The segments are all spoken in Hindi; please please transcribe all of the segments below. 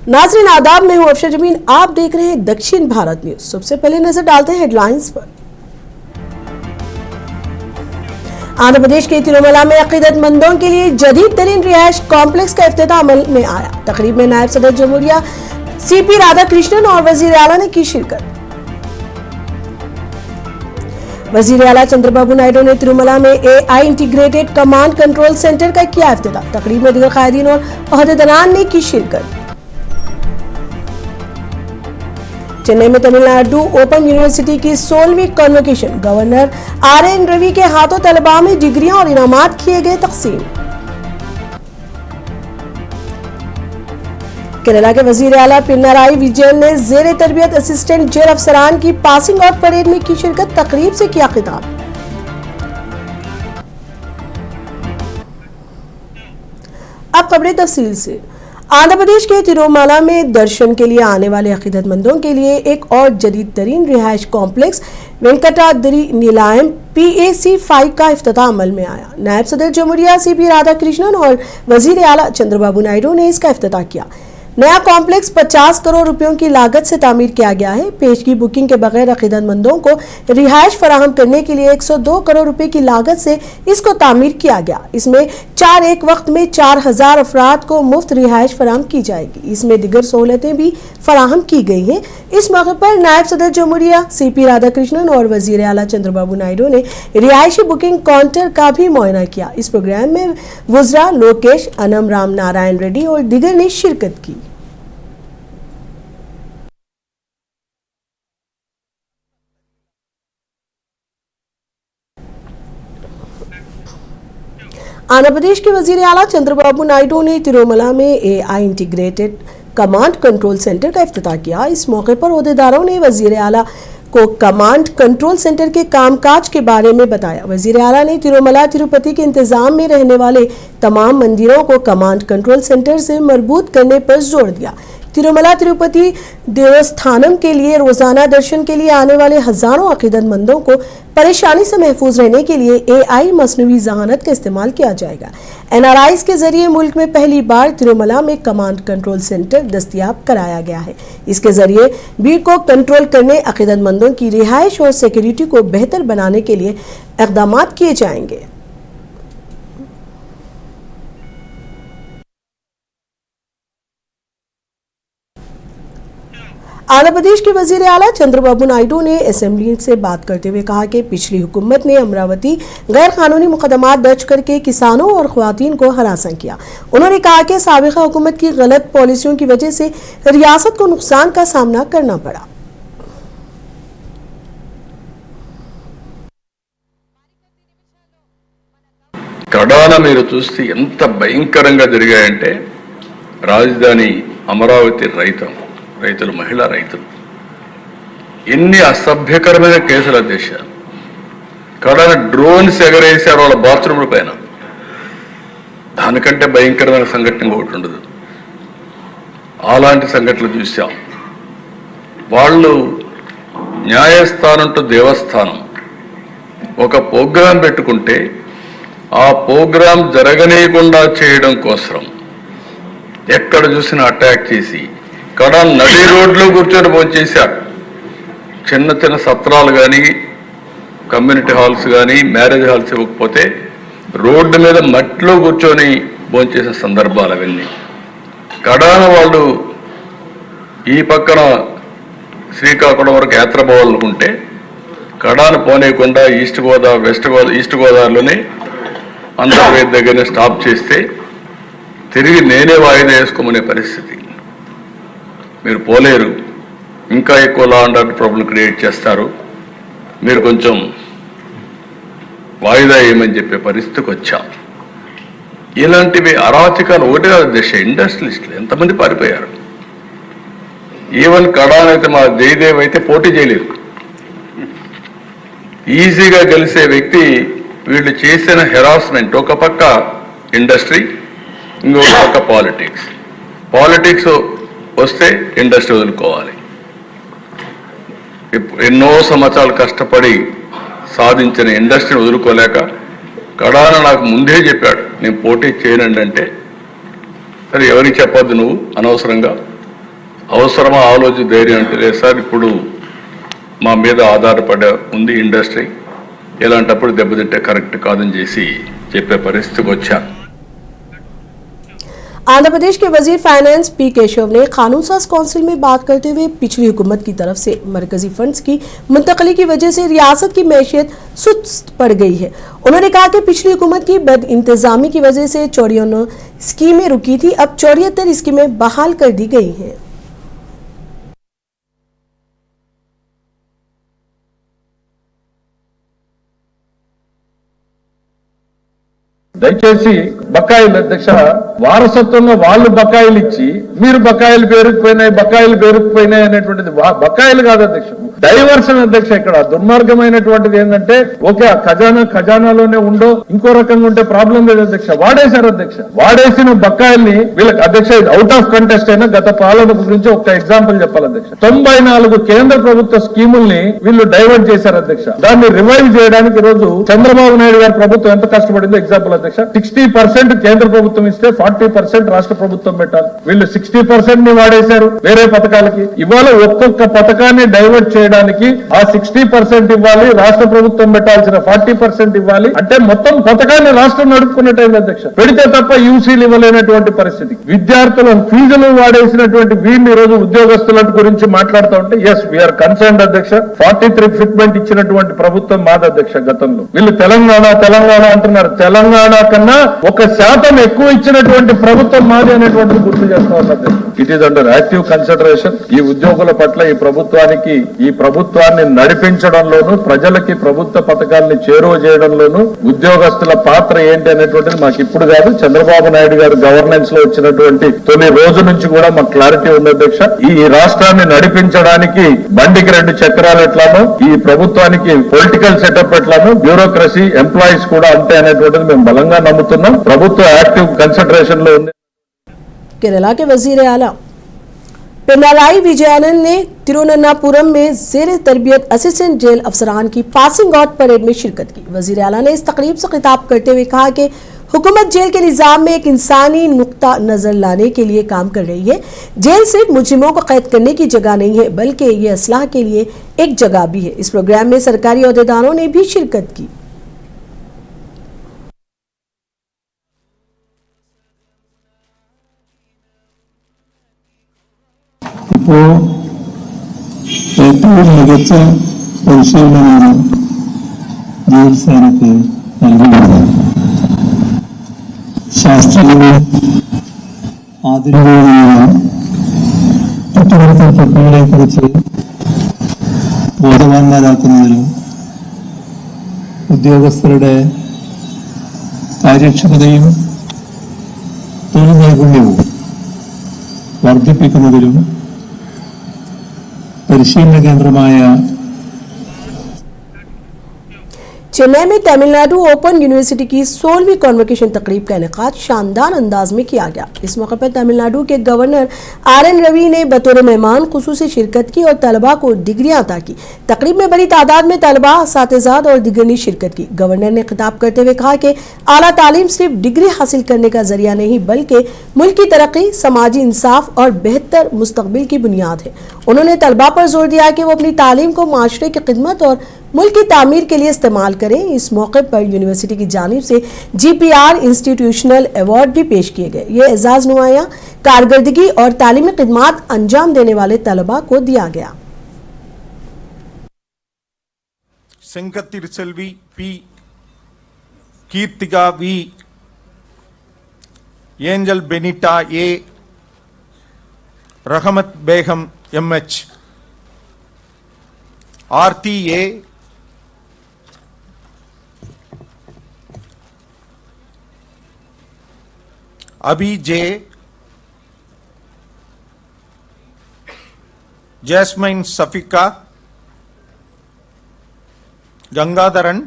नाज़रीन आदाब, में हूं अफशर जमीन। आप देख रहे हैं दक्षिण भारत न्यूज। सबसे पहले नजर डालते हैं हेडलाइंस पर। आंध्र प्रदेश के तिरुमला में अकीदतमंदों के लिए जदीद तरीन रिहायश कॉम्प्लेक्स का इफ्तिताह अमल में आया। तकरीब में नायब सदर जमहूरिया सीपी राधाकृष्णन और वजीर आला ने की शिरकत। वजीर आला चंद्रबाबू नायडू ने तिरुमला में AI integrated command control centre का किया इफ्तिताह। तकरीब में दीगर कायदीन और ओहदेदारान ने की शिरकत। चेन्नई में तमिलनाडु ओपन यूनिवर्सिटी की 16वीं कॉन्वोकेशन, गवर्नर RN रवि के हाथों तलबा में डिग्रियां और इनामात किए गए तकसीम। केरला के वजीर आला पिनाराई विजयन ने जेर तरबियत असिस्टेंट जेल अफसरान की पासिंग आउट परेड में की शिरकत। तकरीब से किया खिताब। अब खबरें तफसील से। आंध्र प्रदेश के तिरुमला में दर्शन के लिए आने वाले अकीदतमंदों के लिए एक और जदीद तरीन रिहायश कॉम्प्लेक्स वेंकटाद्रि निलायम PAC5 का इफ्तिताह अमल में आया। नायब सदर जमहूरिया CP राधाकृष्णन और वजीर आला चंद्रबाबू नायडू ने इसका इफ्तिताह किया। नया कॉम्प्लेक्स 50 करोड़ रुपयों की लागत से तामीर किया गया है। पेशगी बुकिंग के बगैर अकीदतमंदों को रिहायश फराहम करने के लिए 102 करोड़ रुपए की लागत से इसको तामीर किया गया। इसमें एक वक्त में 4000 अफराद को मुफ्त रिहायश फराहम की जाएगी। इसमें दिगर सहूलतें भी फराहम की गई हैं। इस मौके पर नायब सदर जमहूरिया CP राधाकृष्णन और वजीर आला चंद्रबाबू नायडू ने रिहायशी बुकिंग काउंटर का भी मुआयना किया। इस प्रोग्राम में वज़रा लोकेश अनम राम नारायण रेड्डी और दिगर ने शिरकत की। आंध्र प्रदेश के वजीर आला चंद्रबाबू नायडू ने तिरुमला में AI integrated command control centre का इफ्तिताह किया। इस मौके पर ओहदेदारों ने वजीर आला को कमांड कंट्रोल सेंटर के कामकाज के बारे में बताया। वजीर आला ने तिरुमला तिरुपति के इंतजाम में रहने वाले तमाम मंदिरों को कमांड कंट्रोल सेंटर से मरबूत करने पर जोर दिया। तिरुमला तिरुपति देवस्थानम के लिए रोजाना दर्शन के लिए आने वाले हजारों अकीदतमंदों को परेशानी से महफूज रहने के लिए AI मसनूई ज़हानत का इस्तेमाल किया जाएगा। NRIs के जरिए मुल्क में पहली बार तिरुमला में कमांड कंट्रोल सेंटर दस्तयाब कराया गया है। इसके जरिए भीड़ को कंट्रोल करने, अकीदतमंदों की रिहाइश और सिक्योरिटी को बेहतर बनाने के लिए इक़दाम किए जाएंगे। आंध्र प्रदेश के वजीर आला चंद्रबाबू नायडू ने असेंबली से बात करते हुए कहा कि पिछली हुकूमत ने अमरावती गैर कानूनी मुकदमात दर्ज करके किसानों और ख्वातीन को हरासा किया। उन्होंने कहा कि साबिक़ा हुकूमत की गलत पॉलिसियों की वजह से रियासत को नुकसान का सामना करना पड़ा। కడాన మీరు చూస్తే ఎంత భయంకరంగా జరిగాయంటే రాజధాని అమరావతి రైతులు మహిళా రైతులు ఎన్ని అసభ్యకరమైన కేసులు అధ్యక్షాలు. కడాన డ్రోన్స్ ఎగరేసారు వాళ్ళ బాత్రూమ్ల పైన. దానికంటే భయంకరమైన సంఘటన ఒకటి ఉండదు. అలాంటి సంఘటనలు చూసాం. వాళ్ళు న్యాయస్థానం టు దేవస్థానం ఒక ప్రోగ్రాం పెట్టుకుంటే ఆ ప్రోగ్రాం జరగనీయకుండా చేయడం కోసం ఎక్కడ చూసినా అటాక్ చేసి కడ నడి రోడ్లో కూర్చొని భోంచేశారు. చిన్న చిన్న సత్రాలు కానీ కమ్యూనిటీ హాల్స్ కానీ మ్యారేజ్ హాల్స్ ఇవ్వకపోతే రోడ్డు మీద మట్టిలో కూర్చొని భోంచేసే సందర్భాలు అవన్నీ. కడాన వాళ్ళు ఈ పక్కన శ్రీకాకుళం వరకు యాత్ర పోవాలనుకుంటే కడాన పోనీయకుండా ఈస్ట్ గోదావరిలోనే అంతర్వేది దగ్గరనే స్టాప్ చేస్తే తిరిగి నేనే వాయిదా వేసుకోమనే పరిస్థితి. మీరు పోలేరు, ఇంకా ఎక్కువ law and order problem create చేస్తారు, మీరు కొంచెం వాయిదా వేయమని చెప్పే పరిస్థితికి వచ్చాం. ఇలాంటివి అరాచకాలు ఒకటి కాదు దేశ ఇండస్ట్రియలిస్టులు ఎంతమంది పారిపోయారు. ఈవెన్ కడానైతే మా జయదేవ్ అయితే పోటీ చేయలేరు. ఈజీగా గెలిచే వ్యక్తి వీళ్ళు చేసిన హెరాస్మెంట్. ఒక పక్క ఇండస్ట్రీ, ఇంకొక పక్క పాలిటిక్స్ వస్తే ఇండస్ట్రీ వదులుకోవాలి. ఎన్నో సంవత్సరాలు కష్టపడి సాధించిన ఇండస్ట్రీని వదులుకోలేక కడాన నాకు ముందే చెప్పాడు నేను పోటీ చేయనండి అంటే, సరే ఎవరికి చెప్పొద్దు నువ్వు అనవసరంగా, అవసరమా ఆలోచన ధైర్యం అంటే, లేదు సార్ ఇప్పుడు మా మీద ఆధారపడే ఉంది ఇండస్ట్రీ, ఇలాంటప్పుడు దెబ్బతింటే కరెక్ట్ కాదని చేసి చెప్పే పరిస్థితికి వచ్చాను. आंध्र प्रदेश के वजीर फाइनेंस पी केशव ने कानून साज काउंसिल में बात करते हुए पिछली हुकूमत की तरफ से मरकजी फंड्स की मुंतकली की वजह से रियासत की मैशियत सुस्त पड़ गई है। उन्होंने कहा कि पिछली हुकूमत की बद इंतजामी की वजह से 54 स्कीमें रुकी थी, अब 74 स्कीमें बहाल कर दी गई हैं। దయచేసి బకాయిలు అధ్యక్ష వారసత్వంగా వాళ్ళు బకాయిలు ఇచ్చి మీరు బకాయిలు పేరుకుపోయినాయి అనేటువంటిది బకాయిలు కాదు అధ్యక్ష, డైవర్షన్ అధ్యక్ష. ఇక్కడ దుర్మార్గమైనటువంటిది ఏంటంటే ఓకే ఆ ఖజానాలోనే ఉండో ఇంకో రకంగా ఉంటే ప్రాబ్లం లేదు అధ్యక్ష. వాడేశారు అధ్యక్ష, వాడేసిన బకాయిల్ని వీళ్ళకి అధ్యక్ష అవుట్ ఆఫ్ కంటెస్ట్ అయినా గత పాలన గురించి ఒక ఎగ్జాంపుల్ చెప్పాలి అధ్యక్ష. 94 కేంద్ర ప్రభుత్వ స్కీముల్ని వీళ్ళు డైవర్ట్ చేశారు అధ్యక్ష. దాన్ని రివైవ్ చేయడానికి ఈ రోజు చంద్రబాబు నాయుడు గారి ప్రభుత్వం ఎంత కష్టపడిందో ఎగ్జాంపుల్ అధ్యక్ష. 60% కేంద్ర ప్రభుత్వం ఇస్తే 40% రాష్ట్ర ప్రభుత్వం పెట్టాలి. వీళ్ళు 60% ని వాడేశారు వేరే పథకాలకి. ఇవాళ ఒక్కొక్క పథకాన్ని డైవర్ట్ చేయడానికి ఆ 60% ఇవ్వాలి, రాష్ట్ర ప్రభుత్వం పెట్టాల్సిన 40% ఇవ్వాలి. అంటే మొత్తం పథకాన్ని రాష్ట్రం నడుపుకున్నట్టయింది అధ్యక్ష. పెడితే తప్ప యూసీలు ఇవ్వలేనటువంటి పరిస్థితి. విద్యార్థుల ఫీజులు వాడేసినటువంటి వీళ్ళు ఈ రోజు ఉద్యోగస్తుల గురించి మాట్లాడుతూ ఉంటే ఎస్ వీఆర్ కన్సర్న్డ్ అధ్యక్ష. 43 ఫిట్మెంట్ ఇచ్చినటువంటి ప్రభుత్వం మాది అధ్యక్ష గతంలో. వీళ్ళు తెలంగాణ అంటున్నారు. తెలంగాణ కన్నా 1% ఎక్కువ ఇచ్చినటువంటి ప్రభుత్వం మాది అనేటువంటిది గుర్తు చేస్తా ఉన్నది. It is under active consideration. ఈ ఉద్యోగుల పట్ల ఈ ప్రభుత్వాన్ని నడిపించడంలోనూ ప్రజలకి ప్రభుత్వ పథకాలను చేరువ చేయడంలోనూ ఉద్యోగస్తుల పాత్ర ఏంటి అనేటువంటిది మాకు ఇప్పుడు కాదు, చంద్రబాబు నాయుడు గారు గవర్నెన్స్ లో వచ్చినటువంటి తొలి రోజు నుంచి కూడా మాకు క్లారిటీ ఉంది అధ్యక్ష. ఈ రాష్ట్రాన్ని నడిపించడానికి బండికి 2 చక్రాలు ఎట్లానో ఈ ప్రభుత్వానికి పొలిటికల్ సెటప్ ఎట్లానో బ్యూరోక్రసీ ఎంప్లాయీస్ కూడా అంతే అనేటువంటిది మేము బలంగా నమ్ముతున్నాం. ప్రభుత్వ యాక్టివ్ కన్సిడరేషన్ లో ఉంది. केरला के वजीर आला पिनाराई विजयन ने तिरुवनंतपुरम में जेर तरबियत असिस्टेंट जेल अफसरान की पासिंग आउट परेड में शिरकत की। वजीर आला ने इस तकरीब से खिताब करते हुए कहा कि हुकूमत जेल के निज़ाम में एक इंसानी नुक्ता नजर लाने के लिए काम कर रही है। जेल सिर्फ मुजरिमों को कैद करने की जगह नहीं है बल्कि ये असलाह के लिए एक जगह भी है। इस प्रोग्राम में सरकारी अहदेदारों ने भी शिरकत की। ഇപ്പോൾ ഏറ്റവും മികച്ച പരിശീലനമാണ് ജയിൽ സേനയ്ക്ക് നൽകുന്നത്. ശാസ്ത്രീയവും ആധുനികവുമായ കുറ്റകൃത്യങ്ങളെക്കുറിച്ച് ബോധവാന്മാരാക്കുന്നതിലും ഉദ്യോഗസ്ഥരുടെ കാര്യക്ഷമതയും തൊഴിൽ നൈപുണ്യവും വർദ്ധിപ്പിക്കുന്നതിലും പരിശീലന കേന്ദ്രമായ चेन्नई में तमिलनाडु ओपन यूनिवर्सिटी की 16वीं कॉन्वोकेशन तकरीब का इनेकाद शानदार अंदाज में किया गया। इस मौके पर तमिलनाडु के गवर्नर RN रवि ने बतौर मेहमान खुसूसी शिरकत की और तलबा को डिग्रियां अता की। तकरीब में बड़ी तादाद में तलबा, असातिज़ात और दिगर ने शिरकत की। गवर्नर ने खिताब करते हुए कहा कि आला तालीम सिर्फ डिग्री हासिल करने का जरिया नहीं बल्कि मुल्क की तरक्की, समाजी इंसाफ और बेहतर मुस्तकबिल की बुनियाद है। उन्होंने तलबा पर जोर दिया कि वो अपनी तालीम को माशरे की खिदमत और मुल्क की तामीर के लिए इस्तेमाल करें। इस मौके पर यूनिवर्सिटी की जानिब से GPR इंस्टीट्यूशनल अवार्ड भी पेश किए गए। ये एजाज नुमाया कारकर्दगी और तालीमी खिदमात अंजाम देने वाले तलबा को दिया गया। Sengathiruchelvi P, Keerthika V, Angel Benita A, Rahamath Begum MH, Aarti A, Abhi J, Jasmine Safika, Gangadharan.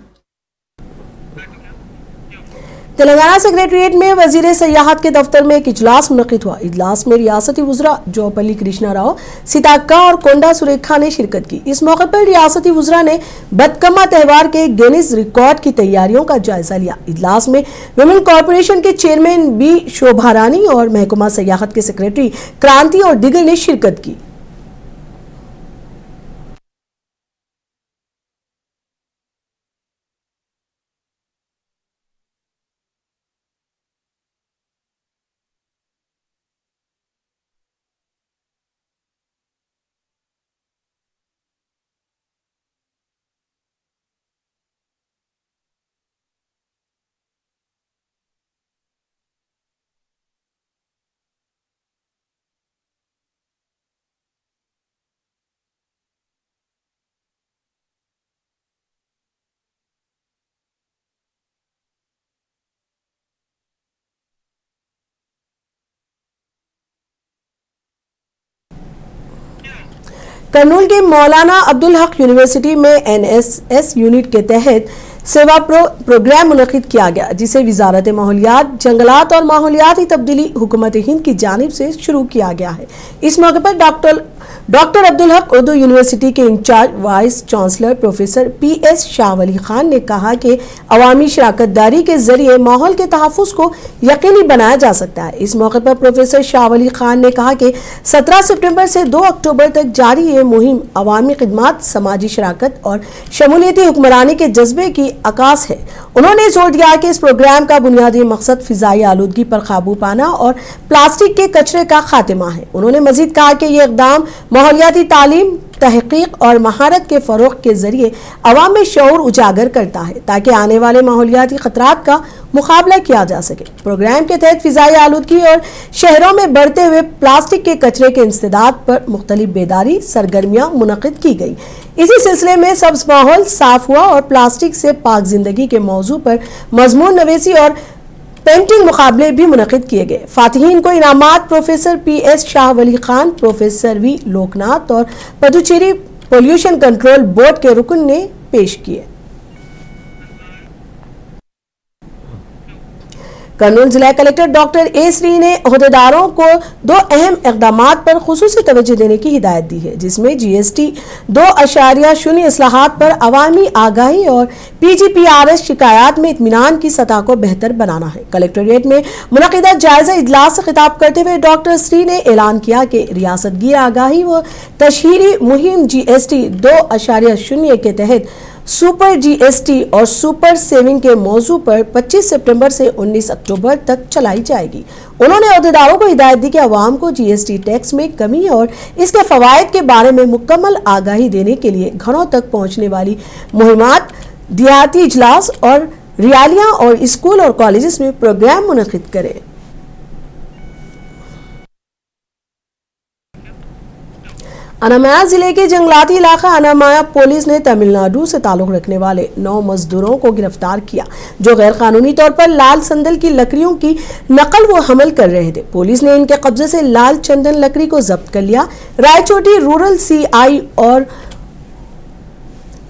Telangana secretariat में वजीर सयाहत के दफ्तर में एक इजलास मुनक्किद हुआ। इजलास में रियासती वुज़रा जोपल्ली कृष्णा राव, सीताक्का और कोंडा सुरेखा ने शिरकत की। इस मौके पर रियासती वुज़रा ने बदकम्मा त्योहार के गिनीज रिकॉर्ड की तैयारियों का जायजा लिया। इजलास में विमेन कॉरपोरेशन के चेयरमैन बी शोभा रानी और महकमा सयाहत के सेक्रेटरी क्रांति और दिगर ने शिरकत की। कर्नूल के मौलाना अब्दुल हक यूनिवर्सिटी में एनएसएस यूनिट के तहत सेवा प्रोग्राम मुनक्किद किया गया, जिसे वजारत माहौलियात, जंगलात और माहौलियाती तब्दीली हुकूमत हिंद की जानिब से शुरू किया गया है। इस मौके पर डॉक्टर अब्दुल हक उर्दू यूनिवर्सिटी के incharge vice chancellor professor PS Shah Vali Khan ने कहा कि अवामी शराकत दारी के जरिए माहौल के तहफ़्फ़ुज़ को यकीनी बनाया जा सकता है। इस मौके पर प्रोफेसर शाह वली खान ने कहा कि 17 सितंबर से 2 अक्टूबर तक जारी ये मुहिम अवामी खिदमात, समाजी शराकत और शमूलियती हुक्मरानी के जज्बे की अक्कास है। उन्होंने जोर दिया कि इस प्रोग्राम का बुनियादी मकसद फ़िज़ाई आलूदगी पर काबू पाना और प्लास्टिक के कचरे का खात्मा है। उन्होंने मज़ीद कहा कि ये इक़दाम माहौलियाती तालीम, तहक़ीक़ और महारत के फ़रोग़ के ज़रिए अवाम में शऊर उजागर करता है, ताकि आने वाले माहौलियाती ख़तरात का मुकाबला किया जा सके। प्रोग्राम के तहत फ़िज़ाई आलूदगी और शहरों में बढ़ते हुए प्लास्टिक के कचरे के इंसदाद पर मुख्तलिफ बेदारी सरगर्मियाँ मुनक़िद की गई। इसी सिलसिले में सब्ज़ माहौल, साफ़ हुआ और प्लास्टिक से पाक ज़िंदगी के मौजू पर मज़मून नवीसी और पेंटिंग मुकाबले भी मुनक़िद किए गए। फातिहीन को इनामात professor PS Shah Vali Khan, professor V Loknath और पुदुचेरी पोल्यूशन कंट्रोल बोर्ड के रुकन ने पेश किए। कर्नूल जिला कलेक्टर डॉक्टर ए श्री ने अहदेदारों को 2 अहम इक़दामात पर खुसूसी तवज्जो देने की हिदायत दी है, जिसमें जीएसटी 2.0 इस्लाहात पर अवामी आगाही और पीजीपीआरएस शिकायत में इत्मीनान की सतह को बेहतर बनाना है। कलेक्ट्रेट में मुनक़िदा जायजा इजलास से खिताब करते हुए डॉक्टर श्री ने ऐलान किया कि रियासतगीर आगाही व तशहीरी मुहिम जीएसटी 2.0 के तहत सुपर जीएसटी और सुपर सेविंग के मौजू पर 25 सितंबर से 19 अक्टूबर तक चलाई जाएगी। उन्होंने अहदेदारों को हिदायत दी कि अवाम को जीएसटी टैक्स में कमी और इसके फवायद के बारे में मुकम्मल आगाही देने के लिए घरों तक पहुंचने वाली मुहिमात, देहाती इजलास और रियालियां और स्कूल और कॉलेजेस में प्रोग्राम मुनक़िद करें। अनामया जिले के जंगलाती इलाका अनामया पुलिस ने तमिलनाडु से ताल्लुक़ रखने वाले 9 मजदूरों को गिरफ्तार किया, जो गैर कानूनी तौर पर लाल संदल की लकड़ियों की नकल व हमल कर रहे थे। पुलिस ने इनके कब्जे से लाल चंदन लकड़ी को जब्त कर लिया। रायचोटी रूरल सीआई और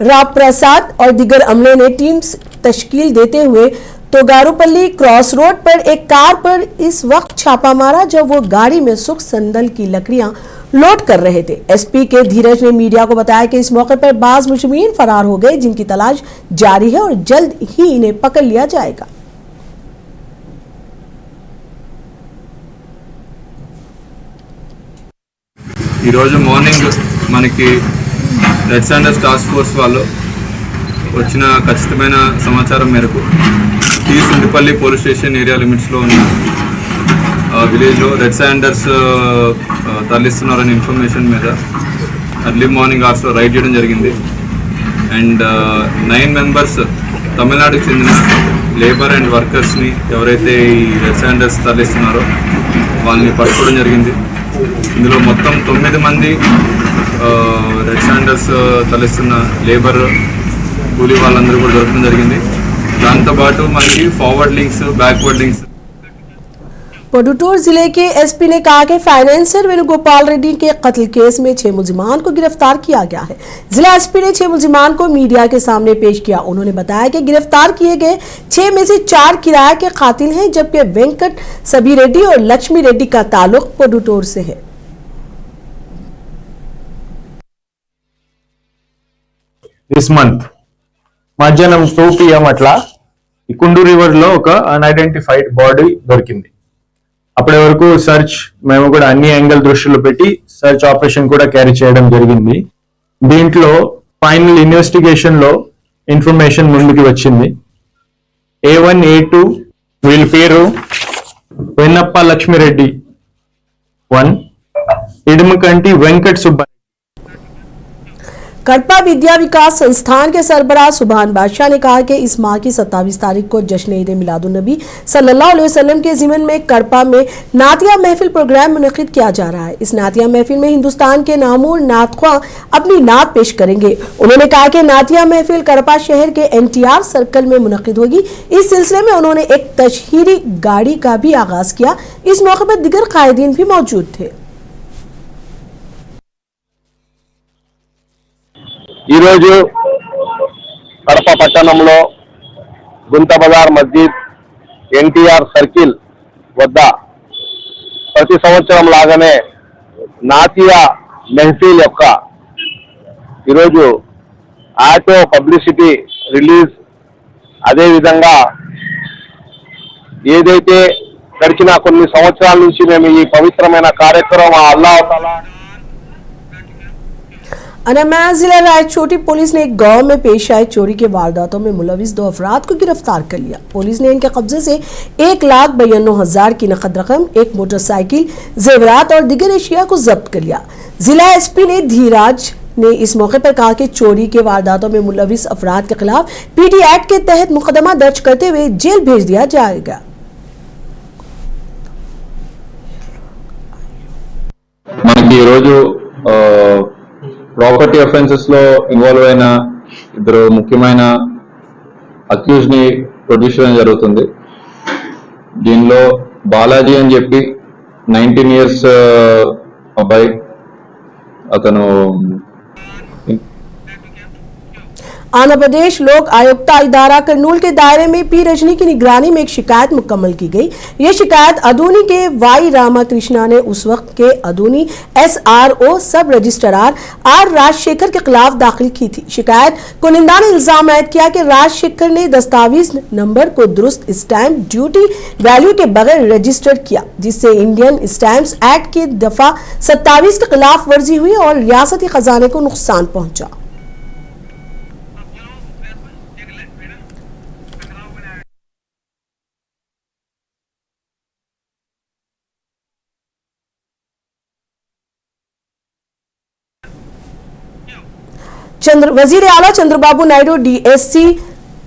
राप्रसाद और दिगर अमले ने टीम तश्कील देते हुए तोगारुपल्ली क्रॉस रोड पर एक कार पर इस वक्त छापा मारा जब वो गाड़ी में सुख संदल की लकड़ियां लोड कर रहे थे। एसपी के धीरज ने मीडिया को बताया कि इस मौके पर बाज मुजरिमीन फरार हो गए, जिनकी तलाश जारी है और जल्द ही इन्हें पकड़ लिया जाएगा। ఈ రోజు మార్నింగ్ మనకి రెడ్ శాండర్స్ టాస్క్ ఫోర్స్ వాళ్ళు వచ్చిన ఖచ్చితమైన సమాచారం మేరకు T Sundupalli police station area లిమిట్స్లో ఉన్న విలేజ్లో రెడ్ శాండర్స్ తరలిస్తున్నారనే ఇన్ఫర్మేషన్ మీద అర్లీ మార్నింగ్ అవర్స్లో రైడ్ చేయడం జరిగింది. అండ్ 9 మెంబర్స్ తమిళనాడుకు చెందిన లేబర్ అండ్ వర్కర్స్ని ఎవరైతే ఈ రెడ్ శాండర్స్ తరలిస్తున్నారో వాళ్ళని పట్టుకోవడం జరిగింది. ఇందులో మొత్తం 9 మంది రెడ్ శాండర్స్ తరలిస్తున్న లేబర్ కూలీ వాళ్ళందరూ కూడా దొరకడం జరిగింది. దాంతోపాటు మనకి forward links, backward links Puducherry जिले के एसपी ने कहा कि फाइनेंसर वेणुगोपाल रेड्डी के कत्ल केस में 6 मुलजिमान को गिरफ्तार किया गया है। जिला एसपी ने 6 मुलजिमान को मीडिया के सामने पेश किया। उन्होंने बताया कि गिरफ्तार किए गए 6 में से 4 किराए के कातिल हैं, जबकि वेंकट सबी रेड्डी और लक्ष्मी रेड्डी का ताल्लुक पुडुचेरी से है। దిస్ మంత్ మధ్యాహ్నం 2 PM అట్లా ఈ కుండు రివర్ లో ఒక అన్ఐడెంటిఫైడ్ బాడీ దొరికింది. అప్పటి వరకు సర్చ్ మేము కూడా అన్ని యాంగిల్ దృష్టిలో పెట్టి సర్చ్ ఆపరేషన్ కూడా క్యారీ చేయడం జరిగింది. దీంట్లో ఫైనల్ ఇన్వెస్టిగేషన్ లో ఇన్ఫర్మేషన్ ముందుకు వచ్చింది. A1 A2 వీళ్ళ పేరు వెన్నప్ప లక్ష్మిరెడ్డి 1, ఇడుమకంటి వెంకట్ సుబ్బ। कड़पा विद्या विकास संस्थान के सरबराह सुभान बादशाह ने कहा कि इस माह की 27 तारीख को जश्न ईद मिलादुन्नबी सल्लल्लाहु अलैहि वसल्लम के ज़िमन में कड़पा में नातिया महफिल प्रोग्राम मुनक़िद किया जा रहा है। इस नातिया महफिल में हिंदुस्तान के नामूर नातख्वां अपनी नात पेश करेंगे। उन्होंने कहा कि नातिया महफिल कड़पा शहर के NTR सर्कल में मुनक़िद होगी। इस सिलसिले में उन्होंने एक तशहीरी गाड़ी का भी आगाज किया। इस मौके पर दिगर कायदीन भी मौजूद थे। ఈరోజు కడప పట్టణంలో గుంత బజార్ మస్జిద్ NTR సర్కిల్ వద్ద ప్రతి సంవత్సరం లాగానే నాతియా మెహఫిల్ యొక్క ఈరోజు ఆటో పబ్లిసిటీ రిలీజ్, అదేవిధంగా ఏదైతే గడిచిన కొన్ని సంవత్సరాల నుంచి మేము ఈ పవిత్రమైన కార్యక్రమం అల్లాహ్ తఆలా अनमया जिला रायचोटी पुलिस ने एक गांव में पेश आए चोरी के वारदातों में मुलविस 2 अफराद को गिरफ्तार कर लिया। पुलिस ने इनके कब्जे से 1,92,000 की नकद रकम, एक मोटरसाइकिल, जेवरात और दिगर एशिया को जब्त कर लिया। जिला एसपी ने धीराज ने इस मौके पर कहा कि चोरी के वारदातों में मुलविस अफराद के खिलाफ PD एक्ट के तहत मुकदमा दर्ज करते हुए जेल भेज दिया जाएगा। మనకి ఈరోజు ప్రాపర్టీ అఫెన్సెస్ లో ఇన్వాల్వ్ అయిన 2 ముఖ్యమైన అక్యూజ్ ని ప్రొడ్యూస్ చేయడం జరుగుతుంది. దీనిలో బాలాజీ అని చెప్పి 19 years అబ్బాయి, అతను आंध्र प्रदेश लोक आयुक्ता इदारा करनूल के दायरे में P रजनी की निगरानी में एक शिकायत मुकम्मल की गई। यह शिकायत अदूनी के वाई रामाकृष्णा ने उस वक्त के अदूनी SRO सब रजिस्ट्रार R राजशेखर के खिलाफ दाखिल की थी। शिकायत कुनिंदा ने इल्जाम आयद किया कि राजशेखर ने दस्तावेज नंबर को दुरुस्त स्टैंप ड्यूटी वैल्यू के बगैर रजिस्टर किया, जिससे इंडियन स्टैंप्स एक्ट की दफा 27 के खिलाफ वर्जी हुई और रियासती खजाने को नुकसान पहुंचा। वजीर आला चंद्रबाबू नायडू DSC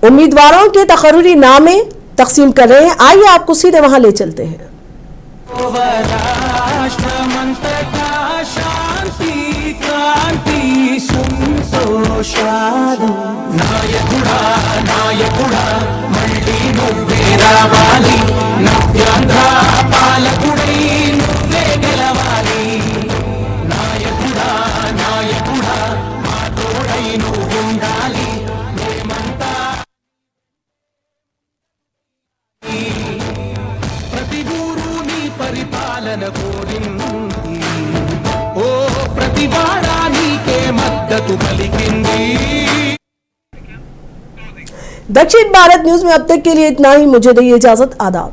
उम्मीदवारों के तकर्रुरी नामे तकसीम कर रहे हैं। आइए आपको सीधे वहां ले चलते हैं। పరిపాలన కోరింది, ఓ ప్రతివాడా నీకే మద్దతు పలికింది। दक्षिण भारत न्यूज में अब तक के लिए इतना ही। मुझे दीजिए इजाजत। आदाब।